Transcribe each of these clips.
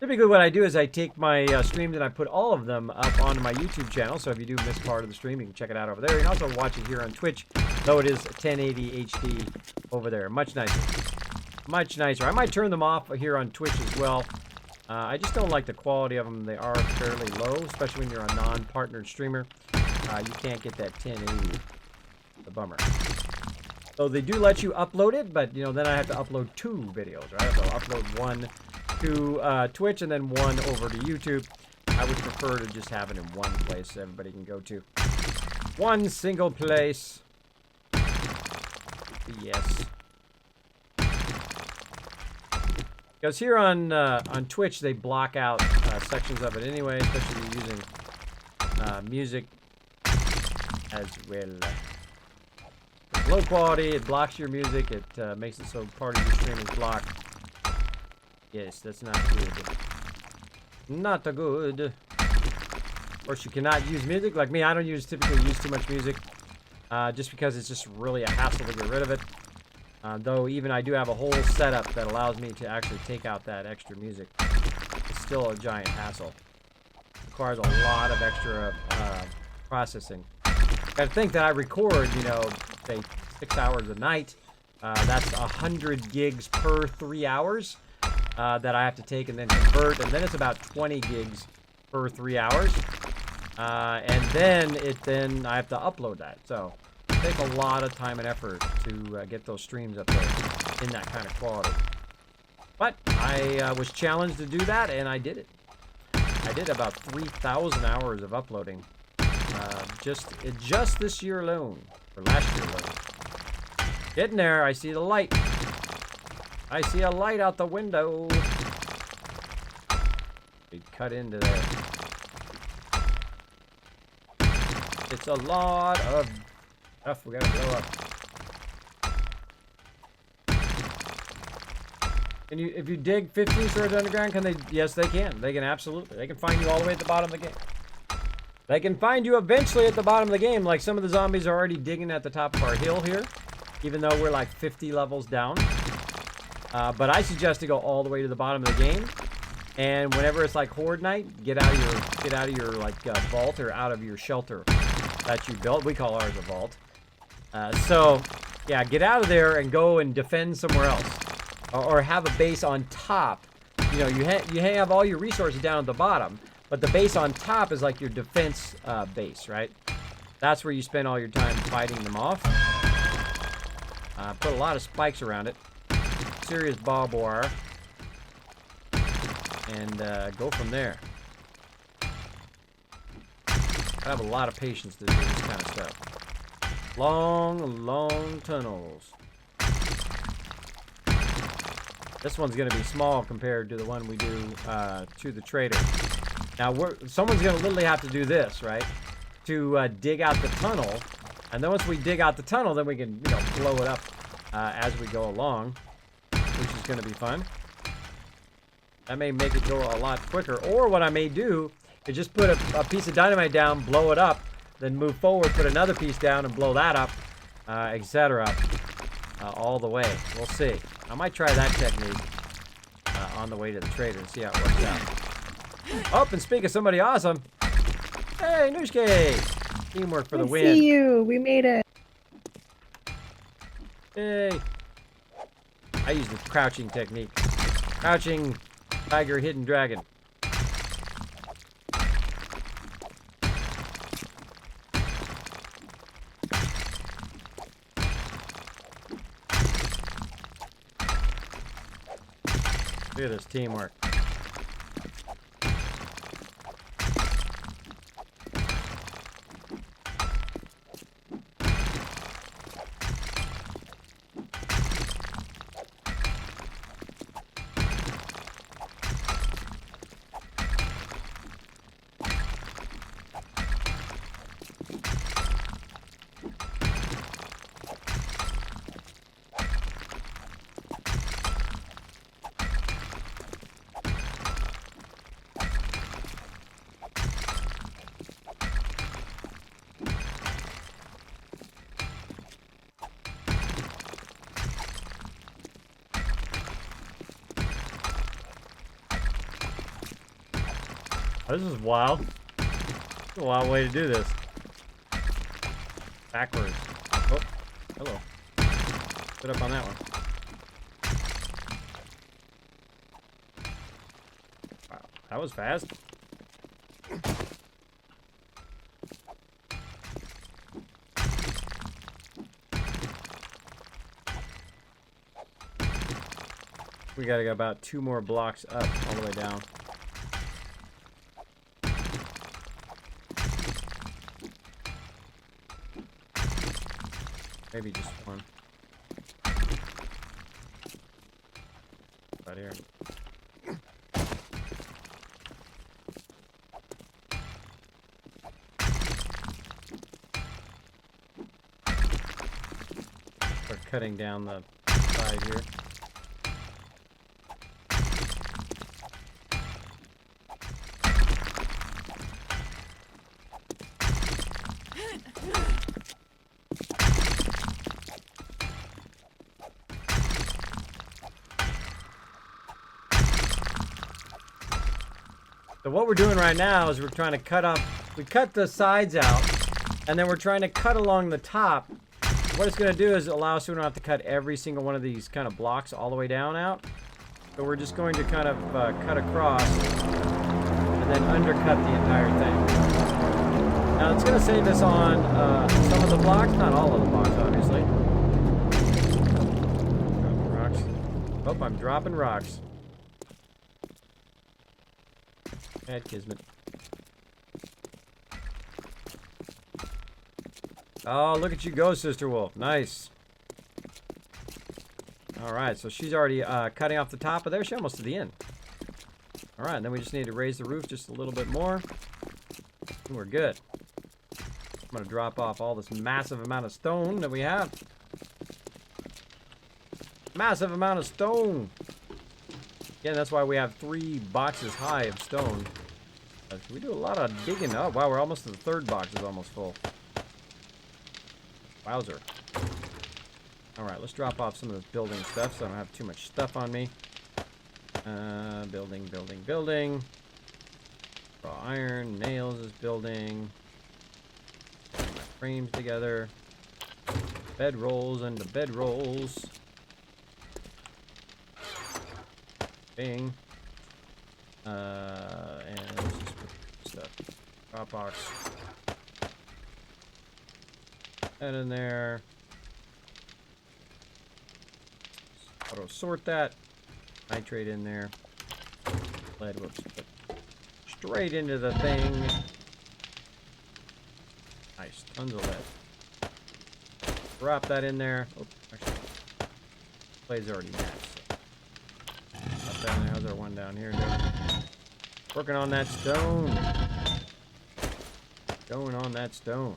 Typically what I do is I take my streams and I put all of them up onto my YouTube channel. So if you do miss part of the stream, you can check it out over there. You can also watch it here on Twitch, though it is 1080 HD over there. Much nicer. Much nicer. I might turn them off here on Twitch as well. I just don't like the quality of them. They are fairly low, especially when you're a non-partnered streamer. You can't get that 1080. The bummer. So they do let you upload it, but you know, then I have to upload 2 videos, right? I have to upload one to Twitch and then one over to YouTube. I would prefer to just have it in one place so everybody can go to. One single place. Yes. Because here on Twitch, they block out sections of it anyway, especially if you're using music as well. It's low quality, it blocks your music, it makes it so part of your stream is blocked. Yes, that's not good. Not a good. Of course, you cannot use music. Like me, I don't typically use too much music. Just because it's just really a hassle to get rid of it. Though even I do have a whole setup that allows me to actually take out that extra music. It's still a giant hassle. It requires a lot of extra processing. I think that I record, you know, say 6 hours a night. That's 100 gigs per 3 hours that I have to take and then convert. And then it's about 20 gigs per 3 hours. And then I have to upload that. So it takes a lot of time and effort to get those streams up there in that kind of quality. But I was challenged to do that, and I did it. I did about 3,000 hours of uploading. Just this year alone, or last year alone. Getting there, I see the light. I see a light out the window. We cut into there. It's a lot of stuff we gotta blow up. And if you dig 15 stories underground, can they? Yes, they can. They can absolutely. They can find you all the way at the bottom of the game. They can find you eventually at the bottom of the game, like some of the zombies are already digging at the top of our hill here, even though we're like 50 levels down. But I suggest to go all the way to the bottom of the game, and whenever it's like horde night, get out of your like vault or out of your shelter that you built. We call ours a vault. So yeah, get out of there and go and defend somewhere else, or have a base on top. You know, you have all your resources down at the bottom. But the base on top is like your defense base, right? That's where you spend all your time fighting them off. Put a lot of spikes around it. Serious barbed wire. And go from there. I have a lot of patience to do this kind of stuff. Long, long tunnels. This one's going to be small compared to the one we do to the trader. Now, someone's going to literally have to do this, right? To dig out the tunnel. And then once we dig out the tunnel, then we can, you know, blow it up as we go along, which is going to be fun. That may make it go a lot quicker. Or what I may do is just put a piece of dynamite down, blow it up, then move forward, put another piece down and blow that up, etc. All the way. We'll see. I might try that technique on the way to the trader and see how it works out. Oh, and speak of somebody awesome. Hey, Nooshke! Teamwork for the win. I see you. We made it. Hey. I use the crouching technique. Crouching tiger, hidden dragon. Look at this teamwork. This is wild. It's a wild way to do this. Backwards. Oh, hello. Put up on that one. Wow, that was fast. We gotta go about 2 more blocks up all the way down. Maybe just 1. Right here. Start cutting down the side here. So what we're doing right now is we're trying to cut off, we cut the sides out, and then we're trying to cut along the top. What it's going to do is allow us to not have to cut every single one of these kind of blocks all the way down out. So we're just going to kind of cut across and then undercut the entire thing. Now it's going to save us on some of the blocks, not all of the blocks obviously. Dropping rocks. Oh, I'm dropping rocks. Add Kismet. Oh, look at you go, Sister Wolf. Nice. Alright, so she's already cutting off the top of there. She's almost to the end. Alright, and then we just need to raise the roof just a little bit more. And we're good. I'm going to drop off all this massive amount of stone that we have. Massive amount of stone. Again, that's why we have 3 boxes high of stone. We do a lot of digging. Oh, wow, we're almost to the 3rd box is almost full. Wowzer. Alright, let's drop off some of this building stuff so I don't have too much stuff on me. Building, building, building. Raw iron, nails is building. Put my frames together. Bed rolls into bed rolls. Bing. And let's just put stuff. Dropbox. That in there. Auto sort that. Nitrate in there. Lead, whoops. Put straight into the thing. Nice. Tons of lead. Drop that in there. Oh, actually. Clay's already maxed. Drop that in there. How's our one down here doing? Working on that stone. Going on that stone.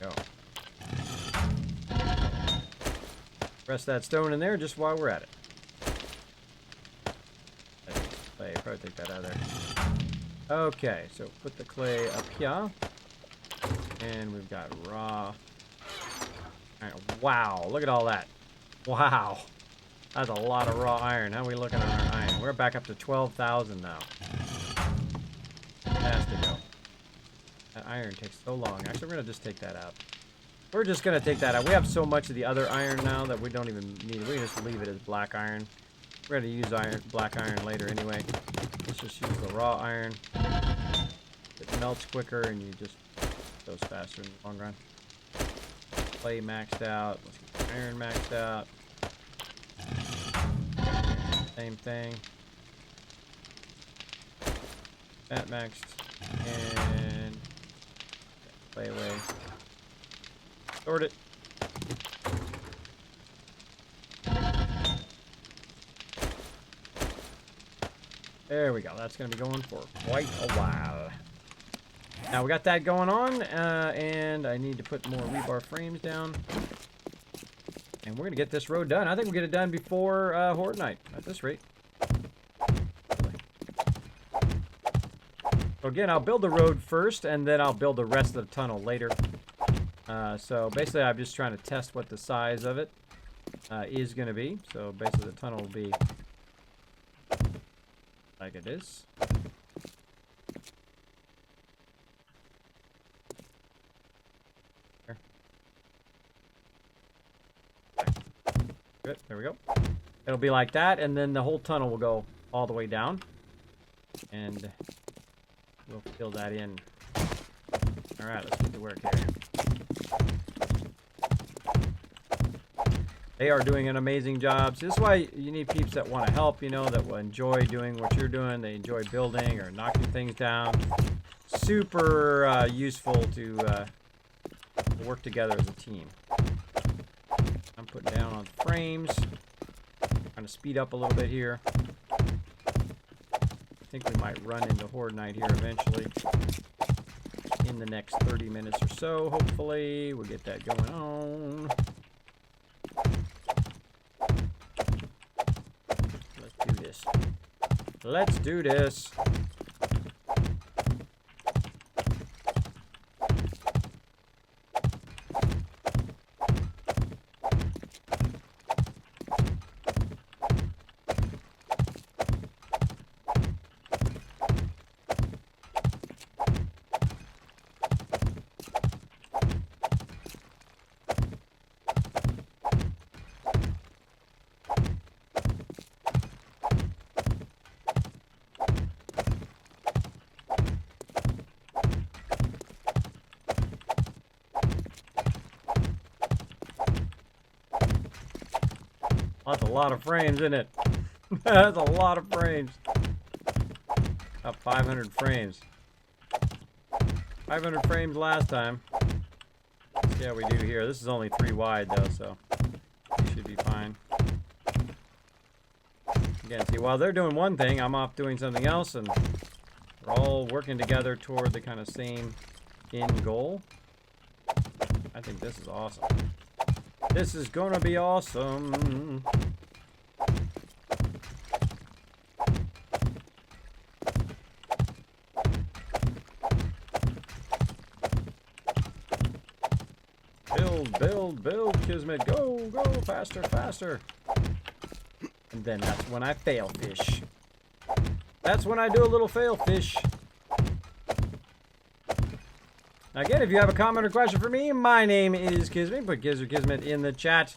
Go. Press that stone in there just while we're at it. Clay, probably take that out of there. Okay, so put the clay up here. And we've got raw. Iron. Wow, look at all that. Wow. That's a lot of raw iron. How are we looking on our iron? We're back up to 12,000 now. Has to go. That iron takes so long. Actually, we're going to just take that out. We're just going to take that out. We have so much of the other iron now that we don't even need it. We can just leave it as black iron. We're going to use black iron later anyway. Let's just use the raw iron. It melts quicker and you just goes faster in the long run. Clay maxed out. Let's get the iron maxed out. Same thing. That maxed. And play away. Sort it. There we go. That's going to be going for quite a while. Now we got that going on, and I need to put more rebar frames down. And we're going to get this road done. I think we'll get it done before Horde Night, at this rate. So again, I'll build the road first, and then I'll build the rest of the tunnel later. So basically, I'm just trying to test what the size of it is going to be. So basically, the tunnel will be like it is. Here. Good, there we go. It'll be like that, and then the whole tunnel will go all the way down. And we'll fill that in. Alright, let's get to work here. They are doing an amazing job. So this is why you need peeps that want to help, you know, that will enjoy doing what you're doing. They enjoy building or knocking things down. Super useful to work together as a team. I'm putting down on the frames. Trying to speed up a little bit here. I think we might run into Horde Night here eventually. In the next 30 minutes or so, hopefully. We'll get that going on. Let's do this. That's a lot of frames, isn't it? That's a lot of frames. About 500 frames. 500 frames last time. Let's see how we do here. This is only 3 wide though, so we should be fine. Again, see, while they're doing one thing, I'm off doing something else, and we're all working together toward the kind of same end goal. I think this is awesome. This is gonna be awesome. Build, build, build, Kismet. Go, go, faster, faster. And then that's when I fail fish. That's when I do a little fail fish. Again, if you have a comment or question for me, my name is Kismet. Put Kiz or Kismet in the chat,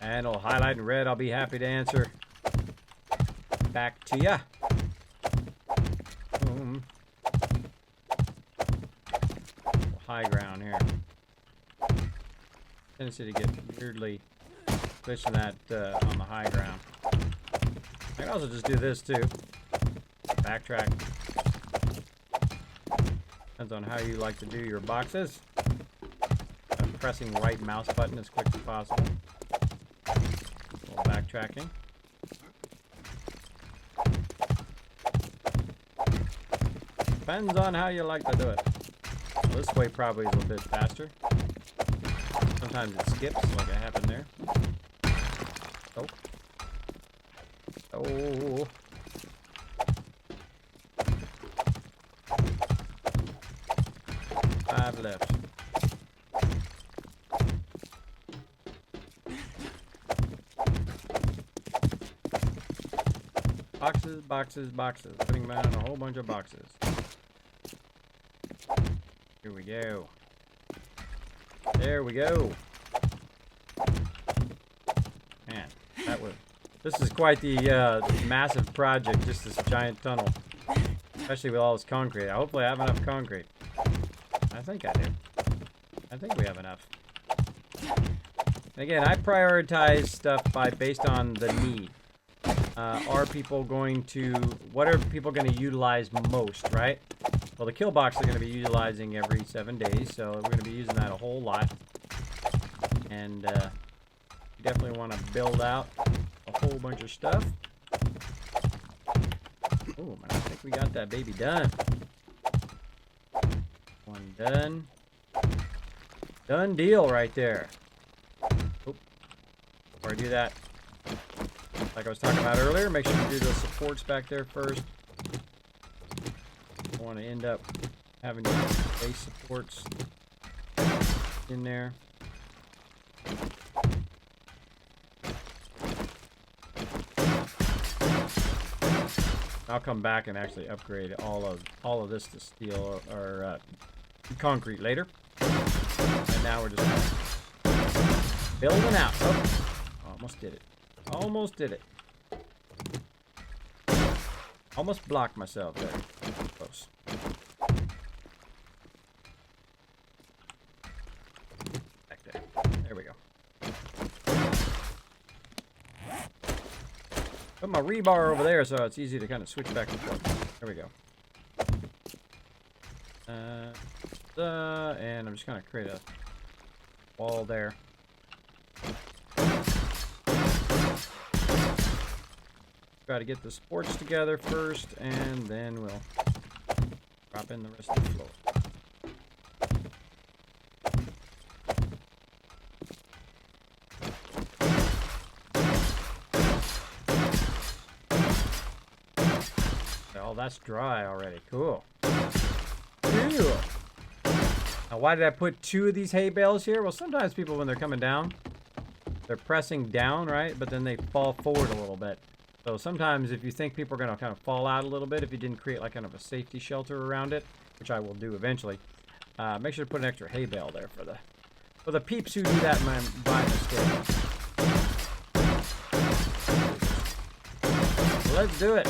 and it'll highlight in red. I'll be happy to answer back to ya. Boom. High ground here. Tendency to get weirdly pushing that on the high ground. I can also just do this too. Backtrack. Depends on how you like to do your boxes. I'm pressing right mouse button as quick as possible. A little backtracking. Depends on how you like to do it. Well, this way probably is a little bit faster. Sometimes it skips, like it happened there. Oh. Oh. 5 left. Boxes, boxes, boxes. Putting down a whole bunch of boxes. Here we go. There we go. Man, that was... This is quite the massive project, just this giant tunnel. Especially with all this concrete. Hopefully I have enough concrete. I think I do. I think we have enough. And again, I prioritize stuff based on the need. Are people going to... What are people going to utilize most, right? Well, the kill box are going to be utilizing every 7 days, so we're going to be using that a whole lot. And you definitely want to build out a whole bunch of stuff. Oh, man, I think we got that baby done. One done. Done deal right there. Oop. Before I do that, like I was talking about earlier, make sure you do the supports back there first. I want to end up having base supports in there. I'll come back and actually upgrade all of this to steel or concrete later. Right now we're just building out. Oh, almost did it. Almost did it. Almost blocked myself there. Close. Back there. There we go. Put my rebar over there so it's easy to kind of switch back and forth. There we go. And I'm just going to create a wall there. Try to get the supports together first, and then we'll drop in the rest of the floor. Oh, that's dry already. Cool. Cool. Now, why did I put 2 of these hay bales here? Well, sometimes people, when they're coming down, they're pressing down, right? But then they fall forward a little bit. So sometimes if you think people are going to kind of fall out a little bit, if you didn't create like kind of a safety shelter around it, which I will do eventually, make sure to put an extra hay bale there for the peeps who do that by mistake. Let's do it.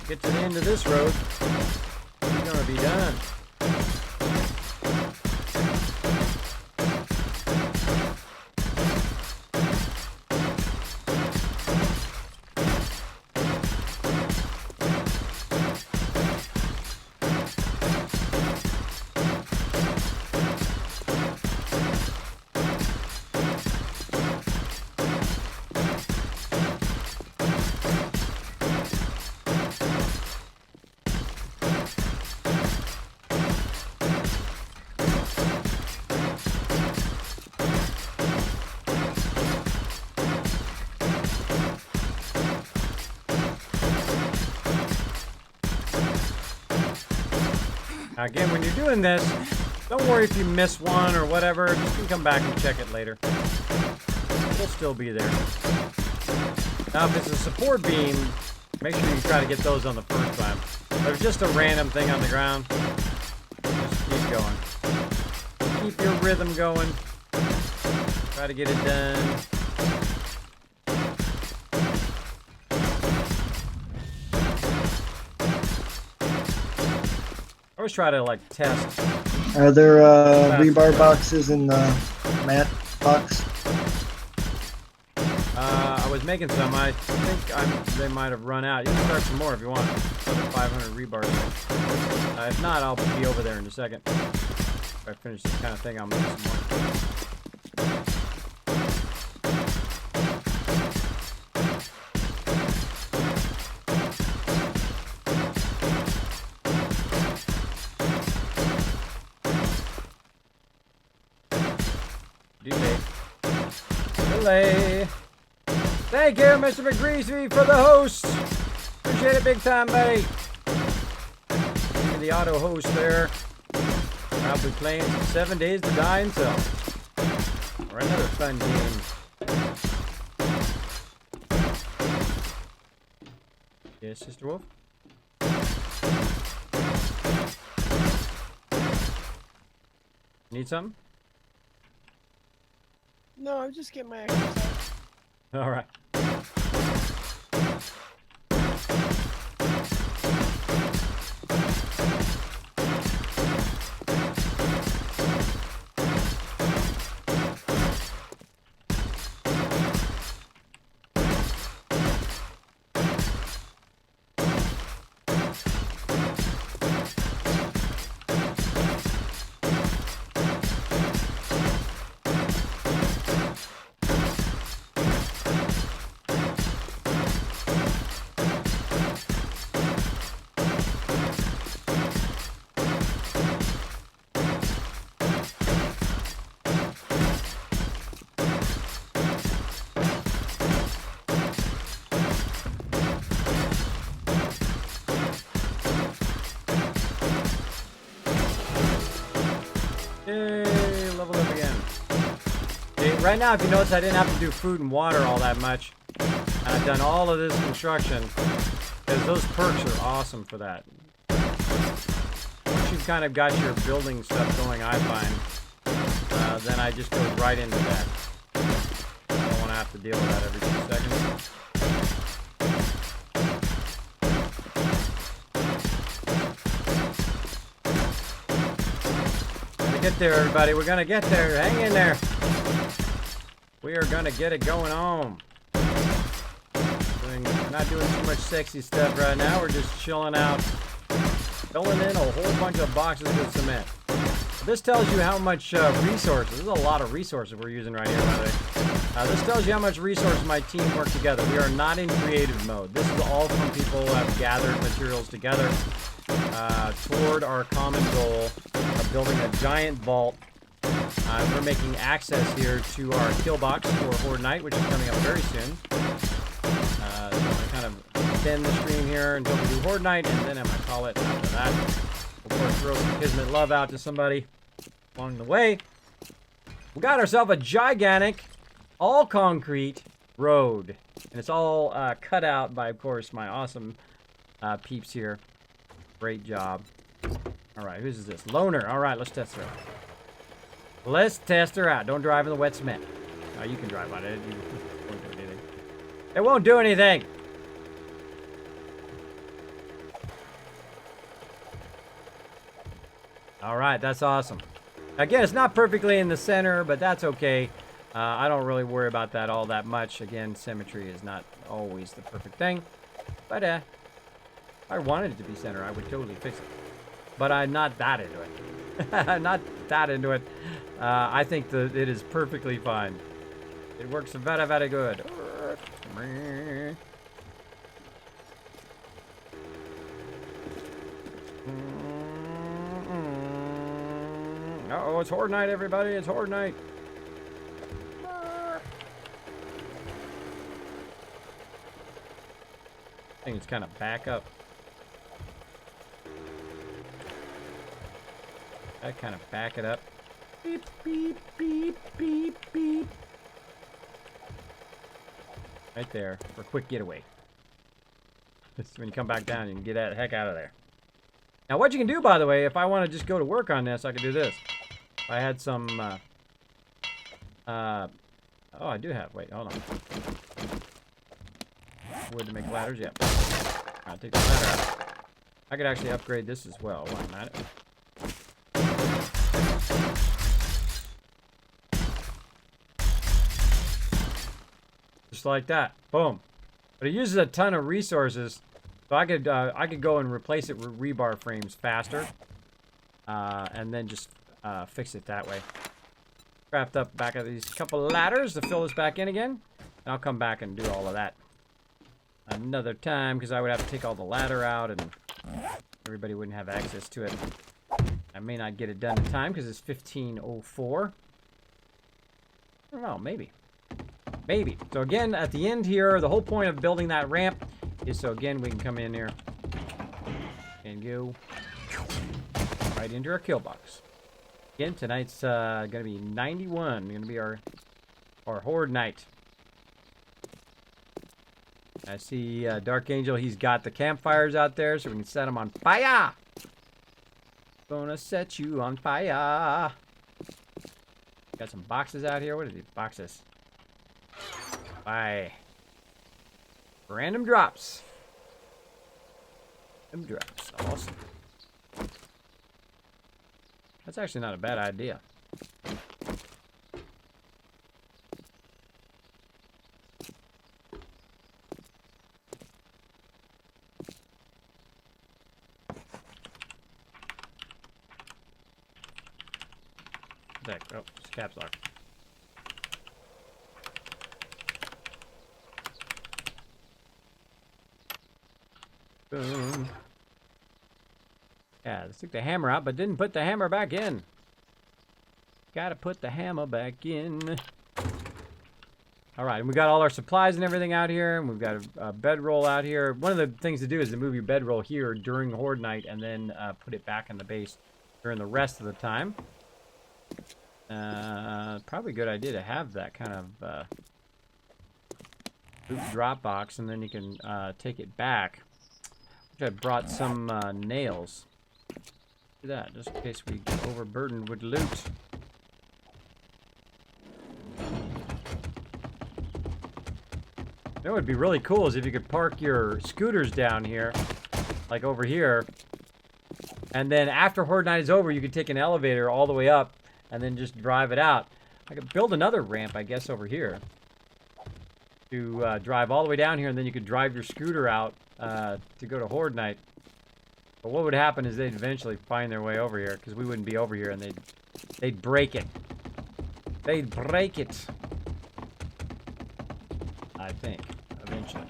Get to the end of this road, we're gonna be done. Now again, when you're doing this, don't worry if you miss one or whatever. You can come back and check it later. It'll still be there. Now, if it's a support beam, make sure you try to get those on the first time. If it's just a random thing on the ground, just keep going. Keep your rhythm going. Try to get it done. I always try to like test. Are there rebar boxes in the mat box? I was making some. I think they might have run out. You can start some more if you want. Another 500 rebar. If not, I'll be over there in a second. If I finish this kind of thing, I'll make some more. Delay. Thank you, Mr. McGreasy, for the host. Appreciate it big time, buddy. Give me the auto host there. Probably playing 7 Days to Die himself. Or another fun game. Yes, Sister Wolf? Need something? No, I'm just getting my exercise. All right. Yay, level up again. right now, if you notice, I didn't have to do food and water all that much. I've done all of this construction because those perks are awesome for that. Once you've kind of got your building stuff going, I find, then I just go right into that. I don't want to have to deal with that every 2 seconds. Get there, everybody. We're gonna get there. Hang in there. We are gonna get it going on. Not doing too much sexy stuff right now. We're just chilling out, filling in a whole bunch of boxes with cement. This tells you how much resources. There's a lot of resources we're using right here, by the way. This tells you how much resources my team work together. We are not in creative mode. This is all from people who have gathered materials together toward our common goal of building a giant vault. We're making access here to our kill box for Horde Night, which is coming up very soon. So I'm going to kind of extend the stream here until we do Horde Night, and then I'm going to call it after that. Of course, throw some Kismet love out to somebody along the way. We got ourselves a gigantic, all concrete road. And it's all cut out by, of course, my awesome peeps here. Great job. All right, who's this? Loner. All right, let's test her out. Let's test her out. Don't drive in the wet cement. No, you can drive on it. It won't do anything. It won't do anything. All right, that's awesome. Again, it's not perfectly in the center, but that's okay. I don't really worry about that all that much. Again, symmetry is not always the perfect thing. But if I wanted it to be center, I would totally fix it. But I'm not that into it. I'm not that into it. I think that it is perfectly fine. It works very, very good. Uh-oh, it's Horde Night, everybody. It's Horde Night. I think it's kind of back up. I kind of back it up. Beep, beep, beep, beep, beep. Right there for a quick getaway. This is when you come back down, you can get that heck out of there. Now, what you can do, by the way, if I want to just go to work on this, I could do this. If I had some, oh, I do have, wait, hold on. Wood to make ladders, yeah. I'll take the ladder out. I could actually upgrade this as well while I'm at it. Just like that, boom. But it uses a ton of resources, so I could go and replace it with rebar frames faster, and then just fix it that way. Craft up back of these couple of ladders to fill this back in again, and I'll come back and do all of that another time because I would have to take all the ladder out and everybody wouldn't have access to it. I may not get it done in time because it's 15:04. I don't know, maybe. Maybe. So again, at the end here, the whole point of building that ramp is so again we can come in here and go right into our kill box. Again, tonight's gonna be 91. Gonna be our Horde Night. I see Dark Angel. He's got the campfires out there, so we can set them on fire. Gonna set you on fire. Got some boxes out here. What are these boxes? Bye. Random drops. Random drops. Awesome. That's actually not a bad idea. Oh, it's caps lock. Boom. Yeah, let's took the hammer out, but didn't put the hammer back in. Gotta put the hammer back in. All right, and we got all our supplies and everything out here, and we've got a bedroll out here. One of the things to do is to move your bedroll here during Horde Night, and then put it back in the base during the rest of the time. Probably a good idea to have that kind of loot drop box, and then you can take it back. Which I brought some nails. Do that, just in case we get overburdened with loot. You know what would be really cool is if you could park your scooters down here, like over here, and then after Horde Night is over, you could take an elevator all the way up and then just drive it out. I could build another ramp, I guess, over here to drive all the way down here, and then you could drive your scooter out to go to Horde Night. But what would happen is they'd eventually find their way over here, because we wouldn't be over here, and they'd break it. They'd break it. I think, eventually.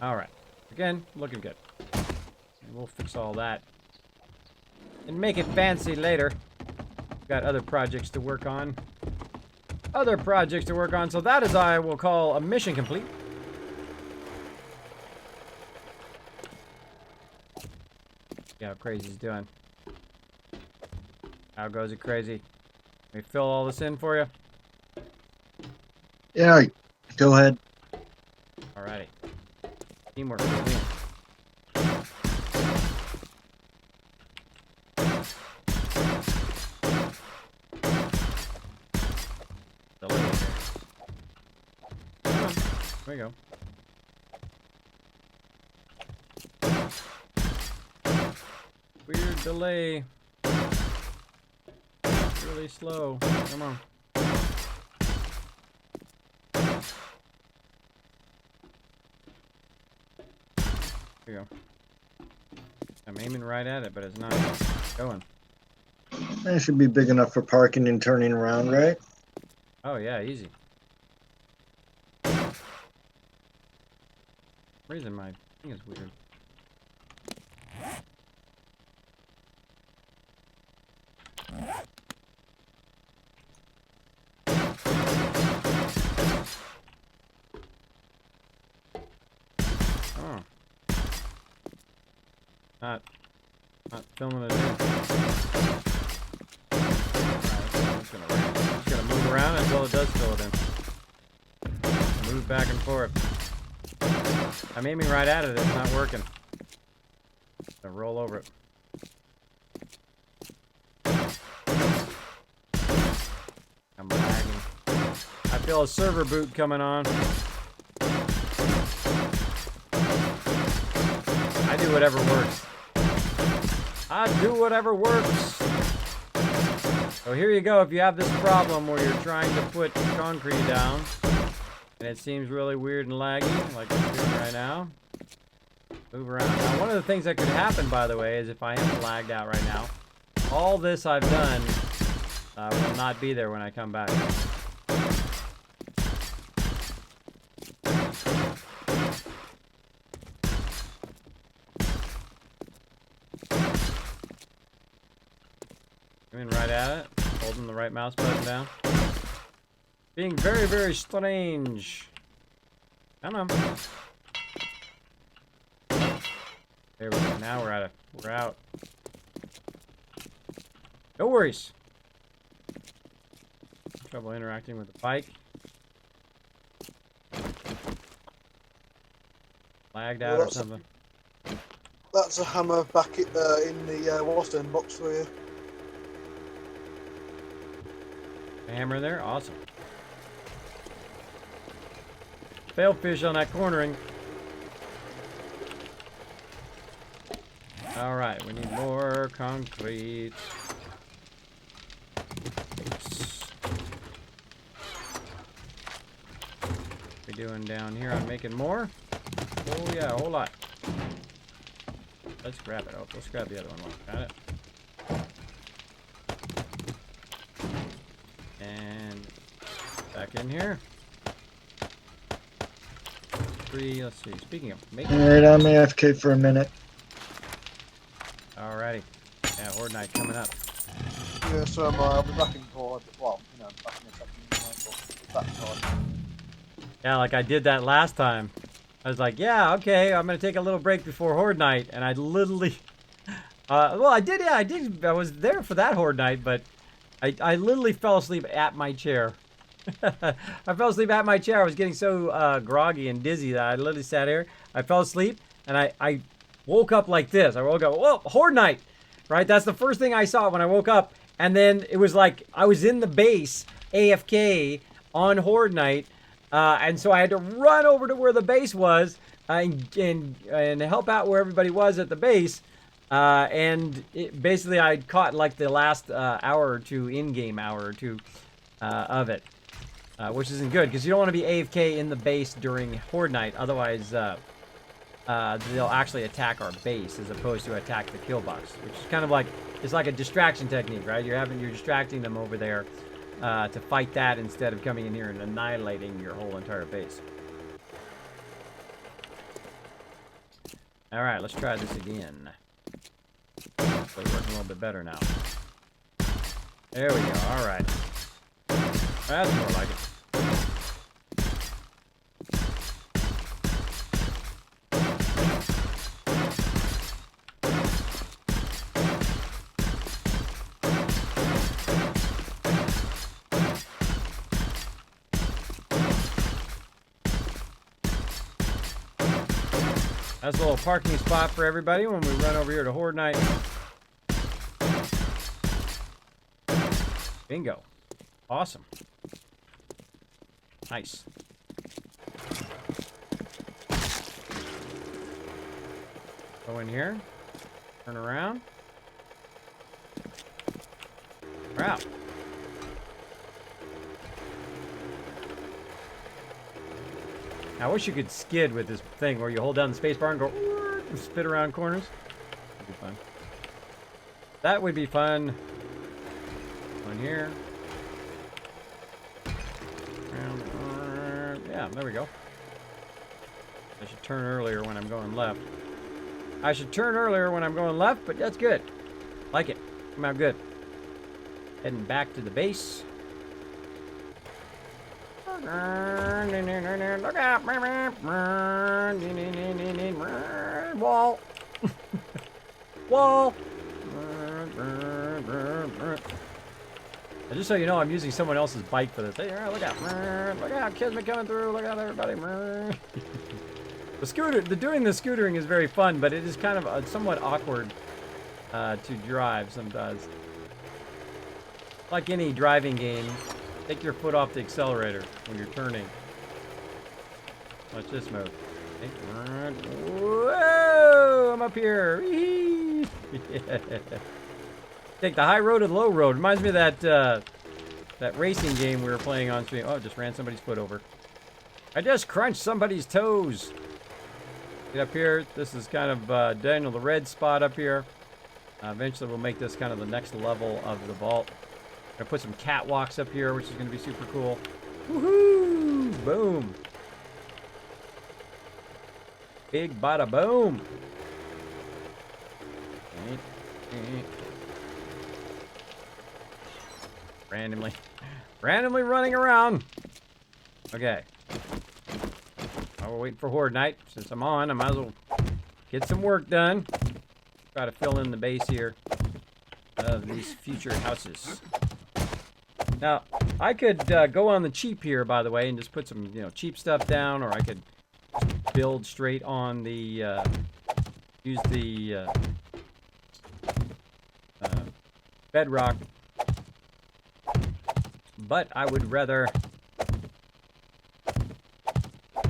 Alright. Again, looking good. And we'll fix all that. And make it fancy later. Got other projects to work on. Other projects to work on, so that is, I will call, a mission complete. See how Crazy's doing. How goes it, Crazy? Let me fill all this in for you. Yeah, go ahead. Alrighty. Teamwork. For me. There we go. Weird delay. Really slow. Come on. There we go. I'm aiming right at it, but it's not going. That should be big enough for parking and turning around, right? Oh yeah, easy. Reason my thing is weird. Oh. Not filming it in. Alright, I'm just gonna move around until it does fill it in. Move back and forth. I'm aiming right at it, it's not working. Gonna roll over it. I'm lagging. I feel a server boot coming on. I do whatever works. I do whatever works. So here you go, if you have this problem where you're trying to put concrete down, and it seems really weird and laggy, like I'm doing right now, move around. Now, one of the things that could happen, by the way, is if I am lagged out right now, all this I've done will not be there when I come back. Coming right at it, holding the right mouse button down. Being very, very strange. Come on. There we go. Now we're out. No worries. Trouble interacting with the bike. Lagged out or something. That's a hammer back in the Western box for you. A hammer there? Awesome. Failed fish on that cornering. Alright, we need more concrete. What we doing down here? I'm making more? Oh yeah, a whole lot. Let's grab it. Oh, let's grab the other one. Got it. And back in here. Let's see. Speaking of making. Alright, I'm AFK for a minute. Alrighty. Yeah, Horde Night coming up. Yeah, so I'll be back in board. Well, back in a second. That time. Yeah, like I did that last time. I was like, yeah, okay, I'm gonna take a little break before Horde Night, and I literally Well, I did. Yeah, I did. I was there for that horde night, but I literally fell asleep at my chair. I fell asleep at my chair. I was getting so groggy and dizzy that I literally sat here. I fell asleep, and I woke up like this. I woke up, whoa, horde night, right? That's the first thing I saw when I woke up. And then it was like I was in the base, AFK, on horde night. And so I had to run over to where the base was and help out where everybody was at the base. Basically, I caught like the last hour or two, in-game hour or two of it. Which isn't good, because you don't want to be AFK in the base during horde night. Otherwise, they'll actually attack our base as opposed to attack the kill box, which is kind of like, it's like a distraction technique, right? You're distracting them over there to fight that instead of coming in here and annihilating your whole entire base. All right, let's try this again. Hopefully working a little bit better now. There we go. All right. That's more like it. That's a little parking spot for everybody when we run over here to horde night. Bingo. Awesome. Nice. Go in here. Turn around. We're out. I wish you could skid with this thing where you hold down the space bar and go and spit around corners. That'd be fun. That would be fun. One here. Yeah, there we go. I should turn earlier when I'm going left. I should turn earlier when I'm going left, but that's good. Like it. Come out good. Heading back to the base. Look out! Wall! Wall! Just so you know, I'm using someone else's bike for this. Hey, look out! Look out! Kismet coming through! Look out, everybody! Doing the scootering is very fun, but it is kind of somewhat awkward to drive sometimes. Like any driving game, take your foot off the accelerator when you're turning. Watch this move. Whoa! I'm up here. Take the high road or the low road. Reminds me of that racing game we were playing on stream. Oh, just ran somebody's foot over. I just crunched somebody's toes. Get up here. This is kind of Daniel the Red spot up here. Eventually we'll make this kind of the next level of the vault. Gonna put some catwalks up here, which is gonna be super cool. Woohoo! Boom! Big bada boom! Randomly running around. Okay. While we're waiting for horde night, since I'm on, I might as well get some work done. Try to fill in the base here of these future houses. Now, I could go on the cheap here, by the way, and just put some, cheap stuff down, or I could build straight on the, use the bedrock. But I would rather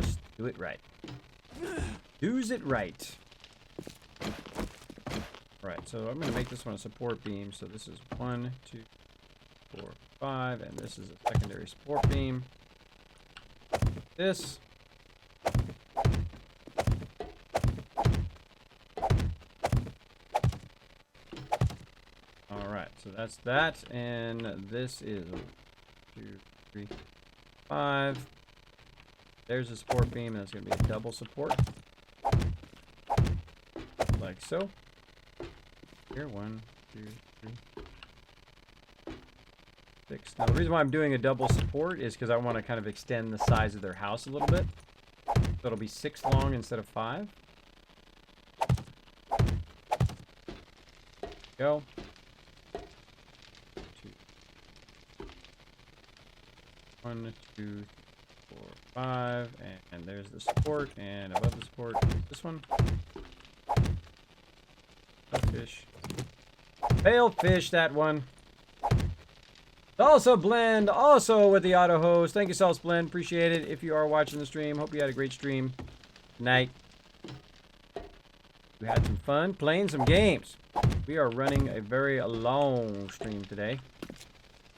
just do it right. Do's it right. Right, so I'm going to make this one a support beam. So this is 1, 2, 4, 5, and this is a secondary support beam. This. Alright, so that's that, and this is 2, 3, 5. There's a support beam, and that's going to be a double support. Like so. Here, 1, 2, 3, 6. Now, the reason why I'm doing a double support is because I want to kind of extend the size of their house a little bit. So it'll be 6 long instead of 5. Go. 1, 2, 4, 5, and there's the support, and above the support, this one. Fish. Fail fish, that one. Salsa Blend, also with the auto hose. Thank you, Salsa Blend. Appreciate it. If you are watching the stream, hope you had a great stream. Good night. We had some fun playing some games. We are running a very long stream today.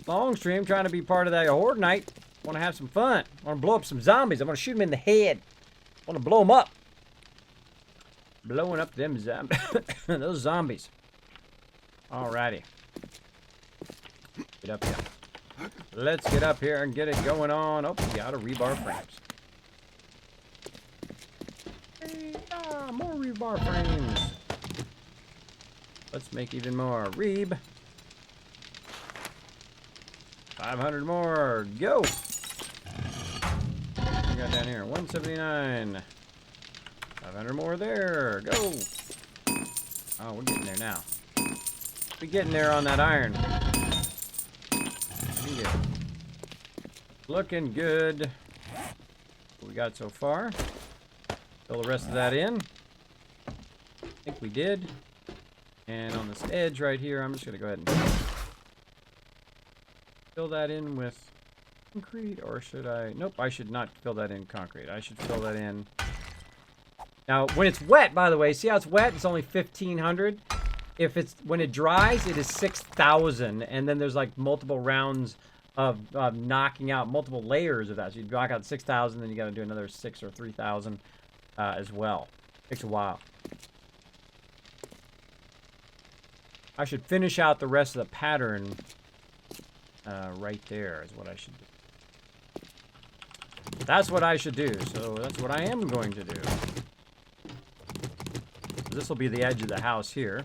Long stream, trying to be part of that horde night. Want to have some fun. Want to blow up some zombies. I want to shoot them in the head. Want to blow them up. Blowing up them zombies. Those zombies. Alrighty. Get up here. Let's get up here and get it going on. Oh, we got a rebar frames. Hey, more rebar frames. Let's make even more. Reeb. 500 more. Go. What we got down here? 179. 500 more there. Go. Oh, we're getting there now. We're getting there on that iron. Looking good. What we got so far. Fill the rest of that in. I think we did. And on this edge right here, I'm just going to go ahead and fill that in with concrete, or should I? Nope, I should not fill that in concrete. I should fill that in. Now, when it's wet, by the way, see how it's wet? It's only 1,500. When it dries, it is 6,000, and then there's like multiple rounds of knocking out multiple layers of that. So you knock out 6,000, then you got to do another 6,000 or 3,000 as well. Takes a while. I should finish out the rest of the pattern right there is what I should do. That's what I should do. So that's what I am going to do. This will be the edge of the house here.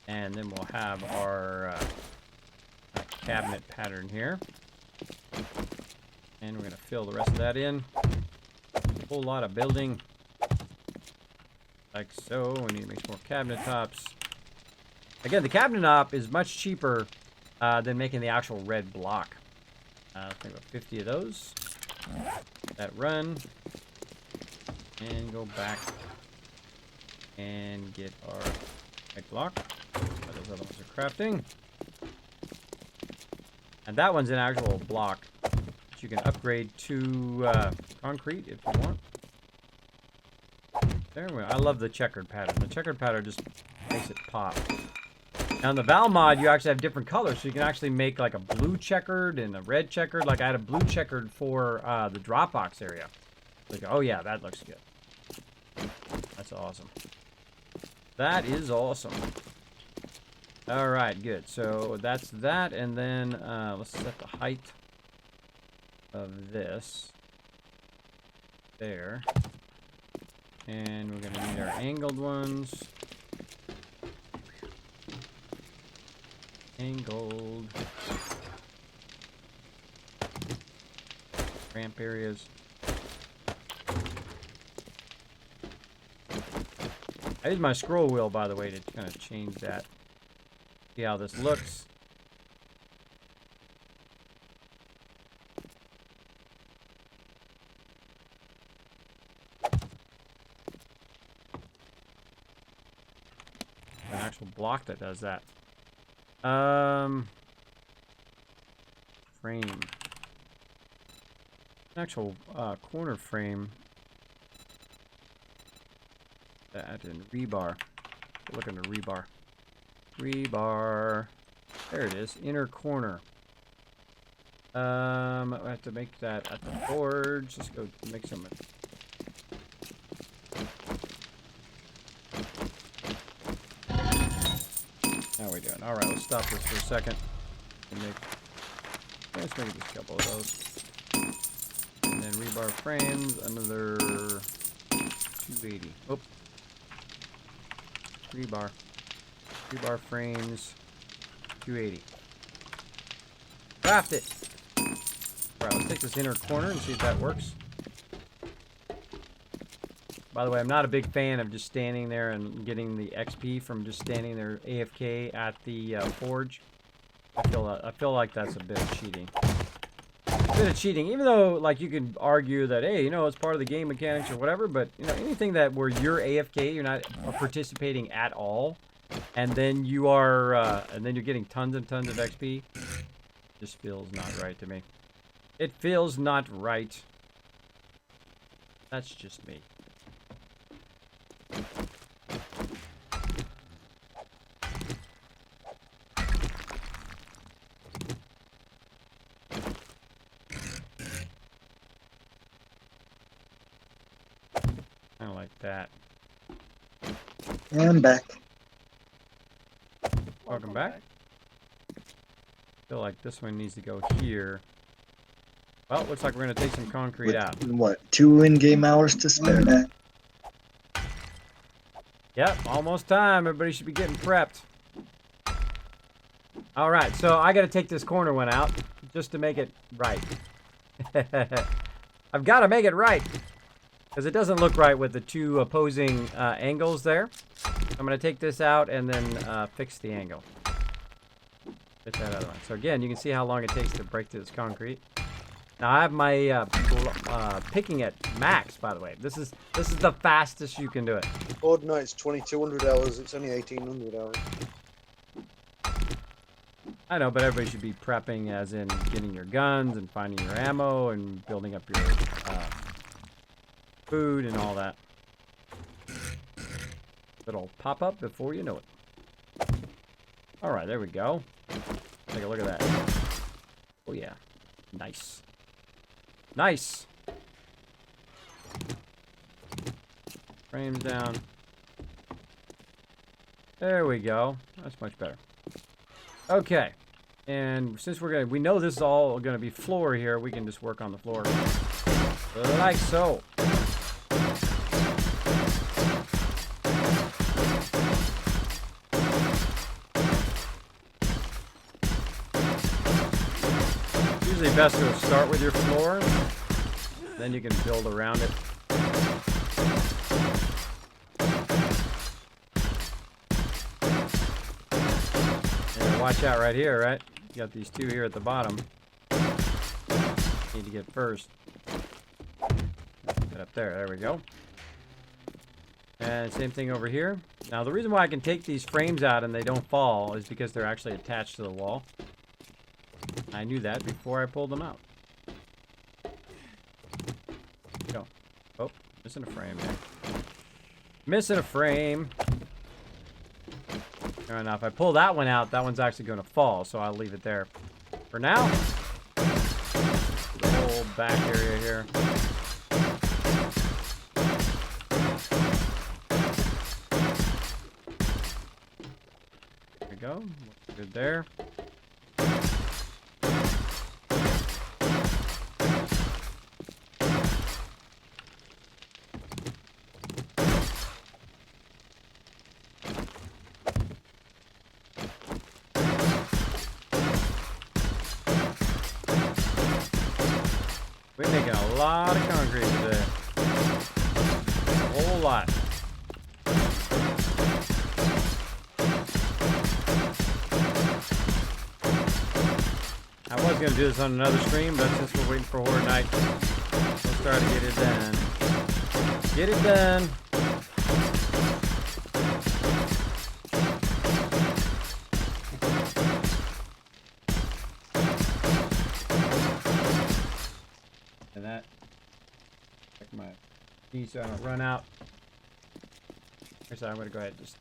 And then we'll have our cabinet pattern here. And we're going to fill the rest of that in. A whole lot of building. Like so. We need to make some more cabinet tops. Again, the cabinet top is much cheaper than making the actual red block. Let's make about 50 of those. That run. And go back and get our red block. Those other ones are crafting. And that one's an actual block that you can upgrade to concrete if you want. There we go. I love the checkered pattern. The checkered pattern just makes it pop. Now in the Val mod, you actually have different colors, so you can actually make like a blue checkered and a red checkered. Like I had a blue checkered for the Dropbox area. Like, oh yeah, that looks good. That's awesome. That is awesome. All right, good. So that's that, and then let's set the height of this there. And we're gonna need our angled ones. Angled. Ramp areas. I used my scroll wheel, by the way, to kind of change that. See how this looks. An actual block that does that. Frame. An actual corner frame. That and rebar. Look under rebar. Rebar. There it is. Inner corner. I have to make that at the forge. Let's go make some. How are we doing? All right, let's stop this for a second. Let's make just a couple of those. And then rebar frames, another 280. Oh. Rebar. Rebar frames, 280. Craft it! Alright, let's take this inner corner and see if that works. By the way, I'm not a big fan of just standing there and getting the XP from just standing there AFK at the forge. I feel like that's a bit of cheating. A bit of cheating, even though like you could argue that, hey, you know, it's part of the game mechanics or whatever, but you know, anything that where you're AFK, you're not participating at all, and then you are and then you're getting tons and tons of XP, just feels not right to me. It feels not right. That's just me. Kind of like that. I'm back. Welcome back. Feel like this one needs to go here. Well, looks like we're gonna take some concrete With, out. what, 2 in-game hours to spare? Yep, almost time. Everybody should be getting prepped. All right, so I gotta take this corner one out just to make it right. I've got to make it right because it doesn't look right with the two opposing angles there. I'm gonna take this out and then fix the angle. Get that other one. So again, you can see how long it takes to break through this concrete. Now I have my picking at max, by the way. This is the fastest you can do it. Ordinary, it's 2200 hours. It's only 1800 hours. I know, but everybody should be prepping, as in getting your guns and finding your ammo and building up your food and all that. It'll pop up before you know it. All right, there we go. Take a look at that. Oh yeah, nice. Nice. Frames down. There we go. That's much better. Okay. And since we know this is all gonna be floor here, we can just work on the floor. Like so. Usually best to start with your floor, then you can build around it. And watch out right here, right? You got these two here at the bottom. Need to get first. Get up there, there we go. And same thing over here. Now the reason why I can take these frames out and they don't fall is because they're actually attached to the wall. I knew that before I pulled them out. Go. Oh, missing a frame there. Missing a frame. All right, now if I pull that one out, that one's actually going to fall, so I'll leave it there for now. The whole back area here. There we go. Looks good there. We're making a lot of concrete today. A whole lot. I was going to do this on another stream, but since we're waiting for Horde Night, we'll try to get it done. Get it done. And that, check my key so I don't run out. Actually, I'm going to go ahead and just